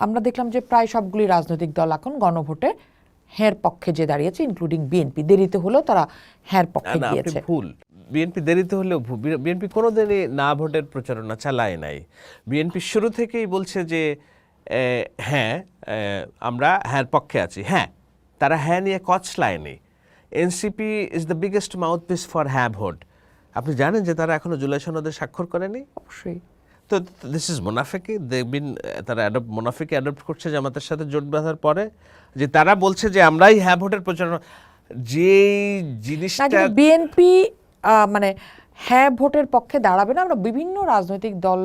আমরা দেখলাম যে প্রায় সবগুলি রাজনৈতিক দল এখন গণভোটে হ্যাঁর পক্ষে যে দাঁড়িয়েছে, ইনক্লুডিং বিএনপি। দেরিতে হলেও তারা হ্যাঁর পক্ষে না, আপনি গিয়েছে। ভুল। বিএনপি দেরিতে হলেও বিএনপি কোনোদিনই না ভোটের প্রচারণা চালায় নাই। বিএনপি শুরু থেকেই বলছে যে হ্যাঁ, আমরা হ্যাঁর পক্ষে আছি। হ্যাঁ, তারা হ্যাঁ নিয়ে কচলায়নি। NCP is the biggest mouthpiece for হ্যাঁ ভোট। আপনি জানেন যে তারা এখনো জুলাই সনদে স্বাক্ষর করেনি। অবশ্যই। তো দিস ইজ মোনাফিকি। তারা মোনাফিকি অ্যাডপ্ট করছে জামাতের সাথে জোট বাঁধার পরে, যে তারা বলছে যে আমরাই হ্যাঁ ভোটের প্রচারণা, যে জিনিসটা বিএনপি মানে হ্যাঁ ভোটের পক্ষে দাঁড়াবে না। আমরা বিভিন্ন রাজনৈতিক দল,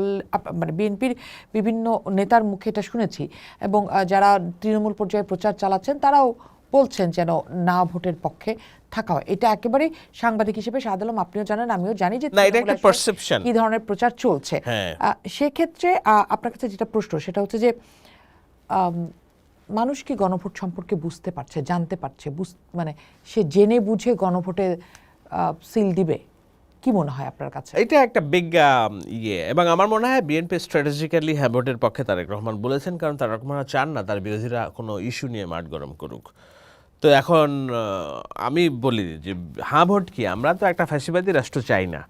মানে বিএনপির বিভিন্ন নেতার মুখে এটা শুনেছি, এবং যারা তৃণমূল পর্যায়ে প্রচার চালাচ্ছেন তারাও বলছেন যেন না ভোটের পক্ষে থাকা হয়। এটা একেবারে সাংবাদিক হিসেবে শাহাদ আলম আপনিও জানেন, আমিও জানি যে কি ধরনের প্রচার চলছে। সেক্ষেত্রে আপনার কাছে যেটা প্রশ্ন সেটা হচ্ছে যে মানুষ কি গণভোট সম্পর্কে বুঝতে পারছে, জানতে পারছে, মানে সে জেনে বুঝে গণভোটে সিল দিবে? কি মনে হয় আপনার কাছে? এটা একটা বিগ এবং আমার মনে হয় বিএনপি স্ট্র্যাটেজিক্যালি হ্যাঁ ভোটের পক্ষে তারেক রহমান বলেছেন, কারণ তারেক রহমান চান না তার বিরোধীরা কোনো ইস্যু নিয়ে মাঠ গরম করুক। তো এখন আমি বলি যে হ্যাঁ ভোট কি, আমরা তো একটা ফ্যাসিবাদী রাষ্ট্র চাই না।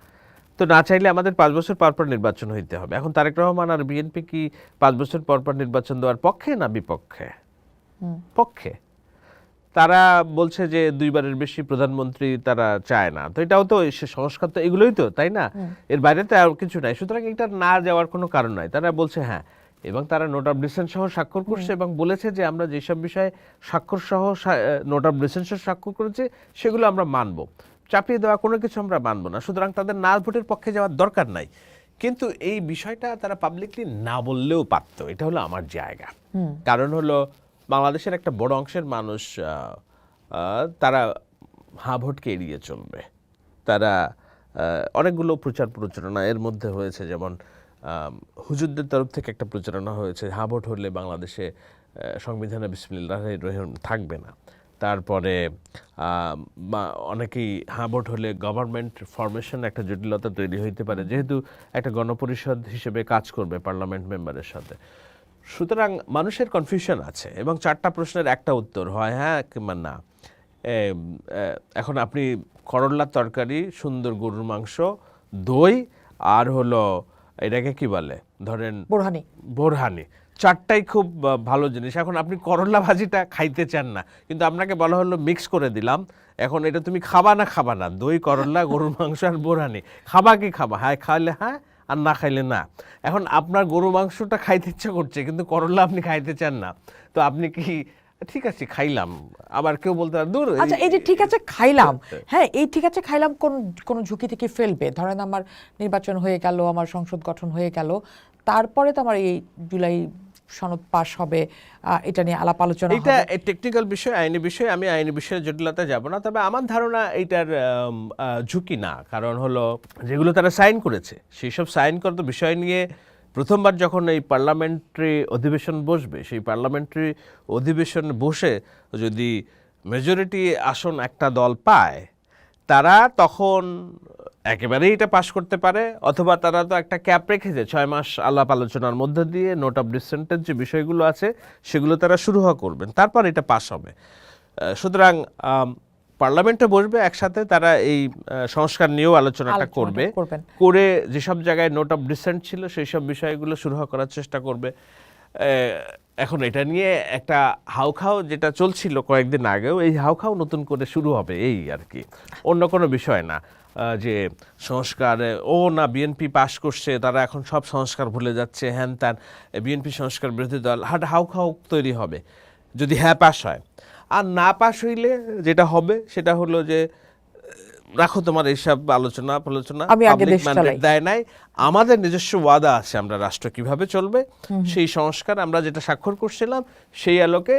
তো না চাইলে আমাদের 5 বছর পর পর নির্বাচন হইতে হবে। এখন তারেক রহমান আর বিএনপি কি 5 বছর পর পর নির্বাচন দেওয়ার পক্ষে না বিপক্ষে? পক্ষে। তারা বলছে যে 2বারের বেশি প্রধানমন্ত্রী তারা চায় না। তো এটাও তো সংস্কার, তো এগুলোই তো, তাই না? এর বাইরে তো আর কিছু নাই। সুতরাং এটা না যাওয়ার কোনো কারণ নাই। তারা বলছে হ্যাঁ, এবং তারা নোট অফ ডিসেন্ট সহ স্বাক্ষর করছে এবং বলেছে যে আমরা যেসব বিষয়ে স্বাক্ষর সহ নোট অফ ডিসেন্ট সহ স্বাক্ষর করেছি সেগুলো আমরা মানব। চাপিয়ে দেওয়া কোনো কিছু আমরা মানব না। সুতরাং তাদের না ভোটের পক্ষে যাওয়ার দরকার নাই। কিন্তু এই বিষয়টা তারা পাবলিকলি না বললেও পারত। এটা হলো আমার জায়গা। কারণ হলো বাংলাদেশের একটা বড় অংশের মানুষ তারা হ্যাঁ ভোটকে এড়িয়ে চলবে। তারা অনেকগুলো প্রচারণা এর মধ্যে হয়েছে, যেমন হুজুরদের তরফ থেকে একটা প্রচারণা হয়েছে হ্যাঁ ভোট হলে বাংলাদেশে সংবিধানে বিসমিল্লাহির রহিম থাকবে না। তারপরে অনেকেই হ্যাঁ ভোট হলে গভর্নমেন্ট ফরমেশন একটা জটিলতা তৈরি হইতে পারে, যেহেতু একটা গণপরিষদ হিসেবে কাজ করবে পার্লামেন্ট মেম্বারের সাথে। সুতরাং মানুষের কনফিউশন আছে এবং 4টা প্রশ্নের একটা উত্তর হয় হ্যাঁ কিংবা না। এখন আপনি করল্লার তরকারি, সুন্দর গরুর মাংস, দই আর হলো এটাকে কি বলে ধরেন বোরহানি, 4টাই খুব ভালো জিনিস। এখন আপনি করল্লা ভাজিটা খাইতে চান না, কিন্তু আপনাকে বলা হলো মিক্স করে দিলাম, এখন এটা তুমি খাবা না, দই, করল্লা, গরুর মাংস আর বোরহানি, খাবা কি খাবা? হ্যাঁ খাইলে হ্যাঁ, আর না খাইলে না। এখন আপনার গরু মাংসটা খাইতে ইচ্ছা করছে কিন্তু করল্লা আপনি খাইতে চান না, তো আপনি কি ঠিক আছে খাইলাম? আবার কেউ বলতে পারে দূর। আচ্ছা, এই যে ঠিক আছে খাইলাম, হ্যাঁ এই ঠিক আছে খাইলাম কোন ঝুঁকি থেকে ফেলবে? ধরেন আমার নির্বাচন হয়ে গেল, আমার সংসদ গঠন হয়ে গেল, তারপরে তো আমার এই জুলাই সনদ পাস হবে, এটা নিয়ে আলাপ আলোচনা হবে। এটা টেকনিক্যাল বিষয়, আইনি বিষয়। আমি আইনি বিষয়ে জটিলতা যাব না, তবে আমার ধারণা এইটার ঝুঁকি না। কারণ হলো যেগুলো তারা সাইন করেছে সেই সব সাইন করা তো বিষয় নিয়ে প্রথমবার যখন এই পার্লামেন্টারি অধিবেশন বসবে, সেই পার্লামেন্টারি অধিবেশন বসে যদি মেজরিটি আসন একটা দল পায়, তারা তখন একেবারেই এটা পাশ করতে পারে, অথবা তারা তো একটা ক্যাপ রেখেছে 6 মাস আলাপ আলোচনার মধ্যে দিয়ে নোট অফ ডিসেন্টের যে বিষয়গুলো আছে সেগুলো তারা শুরু করবেন, তারপর এটা পাশ হবে। সুতরাং পার্লামেন্টে বসবে একসাথে, তারা এই সংস্কার নিয়েও আলোচনাটা করবে, করে যেসব জায়গায় নোট অফ ডিসেন্ট ছিল সেই সব বিষয়গুলো শুরু করার চেষ্টা করবে। এখন এটা নিয়ে একটা হাউখাও যেটা চলছিল কয়েকদিন আগেও, এই হাউখাও নতুন করে শুরু হবে, এই আর কি, অন্য কোনো বিষয় না। যে সংস্কার না বিএনপি পাশ করছে, তারা এখন সব সংস্কার ভুলে যাচ্ছে, হ্যান ত্যান, বিএনপি সংস্কার বিরোধী দল, হাউখাও তৈরি হবে যদি হ্যাঁ পাশ হয়। আর না পাশ হইলে যেটা হবে সেটা হলো যে রাখো তোমার এইসব আলোচনা পাবলিক ম্যান্ডেট দেয় নাই, আমাদের নিজস্ব ওয়াদা আছে আমরা রাষ্ট্র কিভাবে চলবে, সেই সংস্কার আমরা যেটা স্বাক্ষর করছিলাম সেই আলোকে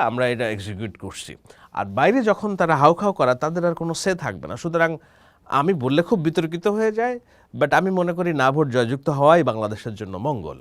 আমরা এটা এক্সিকিউট করছি। আর বাইরে যখন তারা হাউখাও করা, তাদের আর কোনো সে থাকবে না। সুতরাং আমি বললে খুব বিতর্কিত হয়ে যায়, বাট আমি মনে করি না ভোট জয়যুক্ত হওয়াই বাংলাদেশের জন্য মঙ্গল।